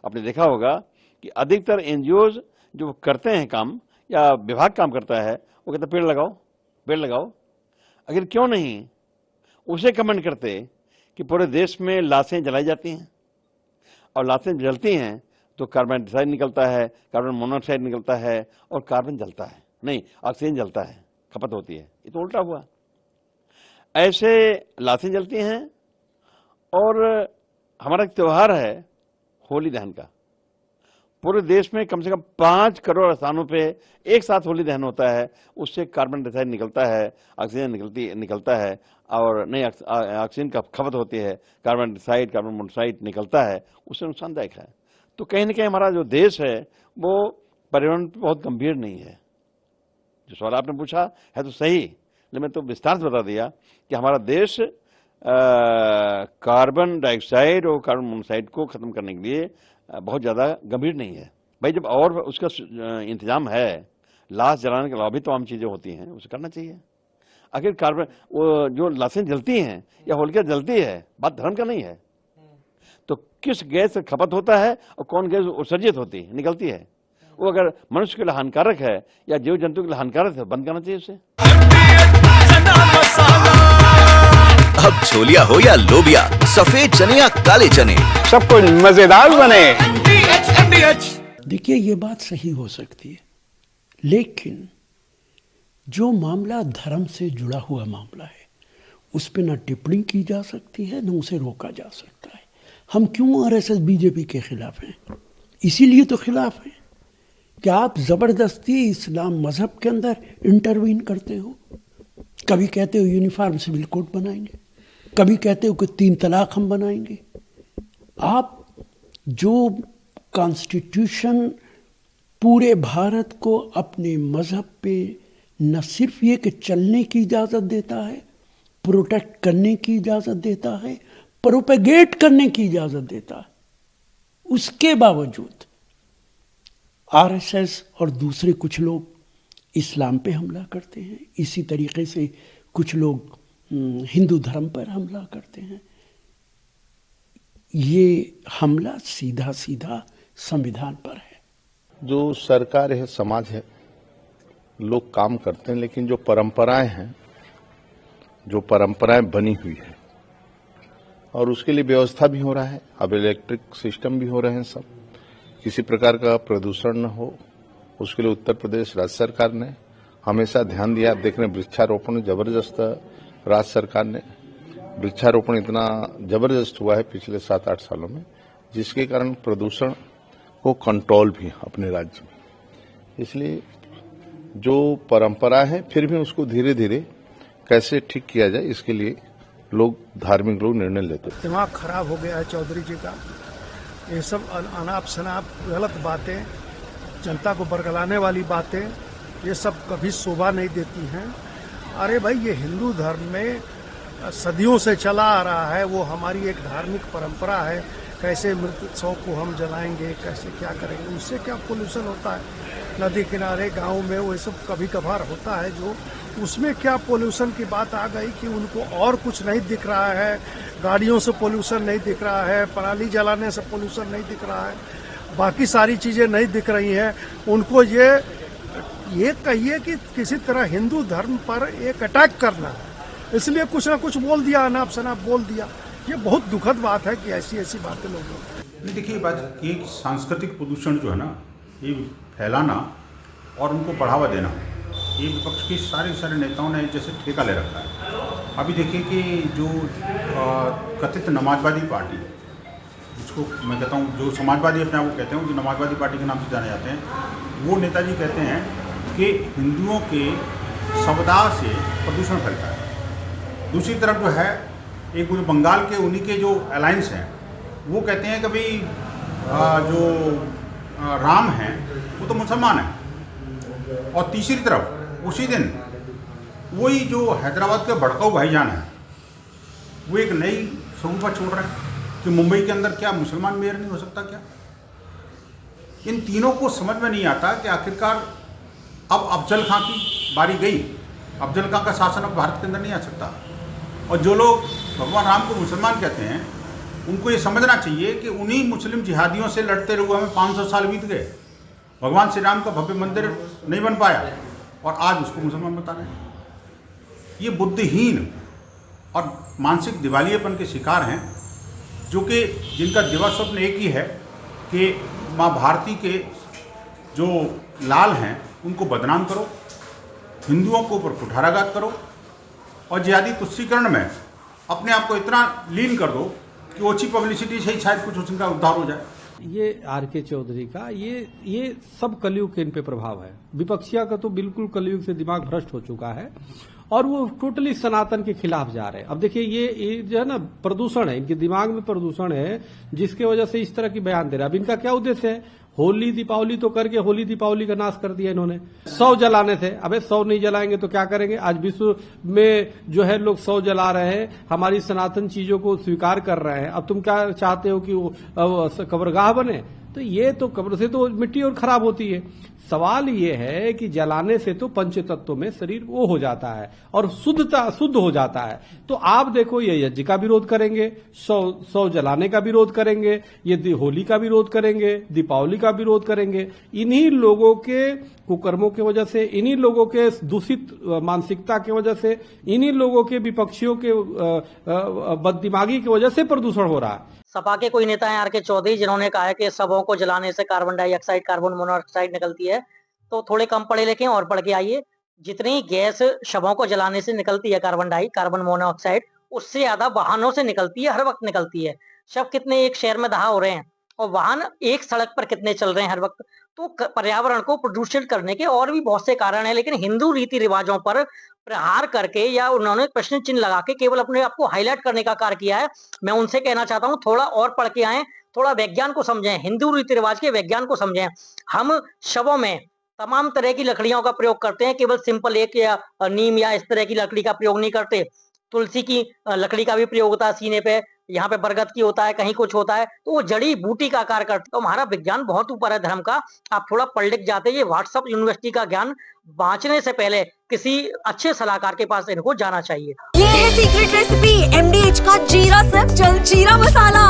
आपने देखा होगा कि अधिकतर एनजीओज जो करते हैं काम या विभाग काम करता है वो कहते पेड़ लगाओ, पेड़ लगाओ। अगर क्यों नहीं उसे कमेंट करते कि पूरे देश में लाशें जलाई जाती हैं और लाशें जलती हैं तो कार्बन डाइऑक्साइड निकलता है, कार्बन मोनोऑक्साइड निकलता है और कार्बन जलता है, नहीं ऑक्सीजन जलता है, खपत होती है। ये तो उल्टा हुआ। ऐसे लाशें जलती हैं और हमारा एक त्यौहार है होली दहन का। पूरे देश में कम से कम 5 करोड़ स्थानों पे एक साथ होली दहन होता है। उससे कार्बन डाइऑक्साइड निकलता है, ऑक्सीजन निकलता है और नई ऑक्सीजन का खपत होती है, कार्बन डाइऑक्साइड, कार्बन मोनोऑक्साइड निकलता है, उससे नुकसानदायक है। तो कहीं ना कहीं हमारा जो देश है वो पर्यावरण पर बहुत गंभीर नहीं है। जो सवाल आपने पूछा है तो सही, लेकिन मैं तो विस्तार से बता दिया कि हमारा देश कार्बन डाइऑक्साइड और कार्बन मोनोऑक्साइड को खत्म करने के लिए बहुत ज़्यादा गंभीर नहीं है। भाई जब और उसका इंतजाम है, लाश जलाने के अलावा भी तमाम चीज़ें होती हैं, उसे करना चाहिए। आखिर कार्बन वो जो लाशें जलती हैं या होलिका जलती है, बात धर्म का नहीं है। तो किस गैस से खपत होता है और कौन गैस उत्सर्जित होती है, निकलती है, वो अगर मनुष्य के लिए हानिकारक है या जीव जंतु के लिए हानिकारक है, बंद करना चाहिए उसे। अब छोलिया हो या लोबिया, सफेद चने या काले चने, सब कुछ मजेदार बने। देखिए ये बात सही हो सकती है, लेकिन जो मामला धर्म से जुड़ा हुआ मामला है उस पर न टिप्पणी की जा सकती है, न उसे रोका जा सकता है। हम क्यों आरएसएस बीजेपी के खिलाफ हैं? इसीलिए तो खिलाफ हैं कि आप जबरदस्ती इस्लाम मजहब के अंदर इंटरवीन करते हो। कभी कहते हो यूनिफॉर्म सिविल कोड बनाएंगे, कभी कहते हो कि 3 तलाक हम बनाएंगे। आप जो कॉन्स्टिट्यूशन पूरे भारत को अपने मजहब पे न सिर्फ ये कि चलने की इजाज़त देता है, प्रोटेक्ट करने की इजाज़त देता है, प्रोपेगेट करने की इजाज़त देता है, उसके बावजूद आरएसएस और दूसरे कुछ लोग इस्लाम पे हमला करते हैं। इसी तरीके से कुछ लोग हिंदू धर्म पर हमला करते हैं। ये हमला सीधा सीधा संविधान पर है। जो सरकार है, समाज है, लोग काम करते हैं, लेकिन जो परंपराएं हैं, जो परंपराएं बनी हुई है और उसके लिए व्यवस्था भी हो रहा है। अब इलेक्ट्रिक सिस्टम भी हो रहे हैं, सब किसी प्रकार का प्रदूषण न हो, उसके लिए उत्तर प्रदेश राज्य सरकार ने हमेशा ध्यान दिया। आप देख रहे हैं वृक्षारोपण जबरदस्त, राज्य सरकार ने वृक्षारोपण इतना जबरदस्त हुआ है पिछले 7-8 सालों में, जिसके कारण प्रदूषण को कंट्रोल भी अपने राज्य में। इसलिए जो परंपरा है फिर भी उसको धीरे धीरे कैसे ठीक किया जाए, इसके लिए लोग, धार्मिक लोग निर्णय लेते हैं। दिमाग खराब हो गया है चौधरी जी का। ये सब अनाप शनाप गलत बातें, जनता को बरगलाने वाली बातें, ये सब कभी शोभा नहीं देती हैं। अरे भाई, ये हिंदू धर्म में सदियों से चला आ रहा है, वो हमारी एक धार्मिक परंपरा है। कैसे मृतोत्सव को हम जलाएंगे, कैसे क्या करेंगे, उससे क्या पोल्यूशन होता है। नदी किनारे गांव में वो सब कभी कभार होता है, जो उसमें क्या पोल्यूशन की बात आ गई कि उनको और कुछ नहीं दिख रहा है। गाड़ियों से पोल्यूशन नहीं दिख रहा है, पराली जलाने से पोल्यूशन नहीं दिख रहा है, बाकी सारी चीजें नहीं दिख रही हैं। उनको ये कहिए कि किसी तरह हिंदू धर्म पर एक अटैक करना है, इसलिए कुछ ना कुछ बोल दिया, अनाप शनाप बोल दिया। ये बहुत दुखद बात है कि ऐसी ऐसी बातें लोग। देखिए, बात ये सांस्कृतिक प्रदूषण जो है ना, ये फैलाना और उनको बढ़ावा देना, ये विपक्ष के सारे नेताओं ने जैसे ठेका ले रखा है। अभी देखिए कि जो कथित नमाजवादी पार्टी, जिसको मैं कहता हूँ, जो समाजवादी अपने आप को कहते हैं, जो नमाजवादी पार्टी के नाम से जाने जाते हैं, वो नेताजी कहते हैं कि हिंदुओं के समुदाय से प्रदूषण फैलता है। दूसरी तरफ जो है, एक जो बंगाल के उन्हीं के जो अलायंस हैं, वो कहते हैं कि भाई जो राम हैं वो तो मुसलमान हैं। और तीसरी तरफ उसी दिन वही जो हैदराबाद के भड़काऊ भाईजान हैं, वो एक नई शगुफा छोड़ रहे हैं कि मुंबई के अंदर क्या मुसलमान मेयर नहीं हो सकता क्या। इन तीनों को समझ में नहीं आता कि आखिरकार अब अफजल खां की बारी गई। अफजल खां का शासन अब भारत के अंदर नहीं आ सकता। और जो लोग भगवान राम को मुसलमान कहते हैं, उनको ये समझना चाहिए कि उन्हीं मुस्लिम जिहादियों से लड़ते हुए हमें 500 साल बीत गए। भगवान श्री राम का भव्य मंदिर नहीं बन पाया और आज उसको मुसलमान बता रहे हैं। ये बुद्धिहीन और मानसिक दिवालियेपन के शिकार हैं, जो कि जिनका दिवा स्वप्न एक ही है कि माँ भारती के जो लाल हैं उनको बदनाम करो, हिंदुओं को ऊपर कुठाराघात करो और जिहादी तुष्टीकरण में अपने आप को इतना लीन कर दो कि ओछी पब्लिसिटी से ही शायद कुछ उनका उद्धार हो जाए। ये आर.के. चौधरी का ये सब कलयुग के इन पे प्रभाव है। विपक्षिया का तो बिल्कुल कलयुग से दिमाग भ्रष्ट हो चुका है और वो टोटली सनातन के खिलाफ जा रहे हैं। अब देखिए ये जो है ना प्रदूषण है, इनके दिमाग में प्रदूषण है, जिसके वजह से इस तरह की बयान दे रहा है। अब इनका क्या उद्देश्य है? होली दीपावली तो करके होली दीपावली का नाश कर दिया इन्होंने। 100 जलाने थे, अबे 100 नहीं जलाएंगे तो क्या करेंगे? आज विश्व में जो है लोग 100 जला रहे हैं, हमारी सनातन चीजों को स्वीकार कर रहे हैं। अब तुम क्या चाहते हो कि वो कब्रगाह बने? तो ये तो कब्र से तो मिट्टी और खराब होती है। सवाल ये है कि जलाने से तो पंच तत्व में शरीर वो हो जाता है और शुद्ध हो जाता है। तो आप देखो, ये यज्ञ का विरोध करेंगे, 100 जलाने का विरोध करेंगे, ये होली का विरोध करेंगे, दीपावली का विरोध करेंगे। इन्हीं लोगों के कुकर्मों की वजह से, इन्हीं लोगों के दूषित मानसिकता की वजह से, इन्हीं लोगों के विपक्षियों के बददिमागी की वजह से प्रदूषण हो रहा है। सपा के कोई नेता हैं आर.के. चौधरी, जिन्होंने कहा है कि शवों को जलाने से कार्बन डाइऑक्साइड, कार्बन मोनोऑक्साइड निकलती है। तो थोड़े कम पढ़े लिखे और पढ़ के आइए। जितनी गैस शवों को जलाने से निकलती है कार्बन मोनोऑक्साइड, उससे ज्यादा वाहनों से निकलती है, हर वक्त निकलती है। शव कितने एक शहर में दहा हो रहे हैं और वाहन एक सड़क पर कितने चल रहे हैं हर वक्त। तो पर्यावरण को प्रदूषित करने के और भी बहुत से कारण हैं, लेकिन हिंदू रीति रिवाजों पर प्रहार करके या उन्होंने प्रश्न चिन्ह लगा के केवल अपने आप को हाईलाइट करने का कार्य किया है। मैं उनसे कहना चाहता हूं, थोड़ा और पढ़ के आए, थोड़ा विज्ञान को समझें, हिंदू रीति रिवाज के विज्ञान को समझें। हम शवों में तमाम तरह की लकड़ियों का प्रयोग करते हैं, केवल सिंपल एक या नीम या इस तरह की लकड़ी का प्रयोग नहीं करते। तुलसी की लकड़ी का भी प्रयोग होता है सीने पे, यहाँ पे बरगद की होता है, कहीं कुछ होता है, तो वो जड़ी बूटी का कार्य करते हैं। तो हमारा विज्ञान बहुत ऊपर है धर्म का। आप थोड़ा पढ़ लिख जाते। ये व्हाट्सएप यूनिवर्सिटी का ज्ञान बांचने से पहले किसी अच्छे सलाहकार के पास इनको जाना चाहिए। ये है सीक्रेट रेसिपी MDH का जीरा सिर्फ जलजीरा मसाला।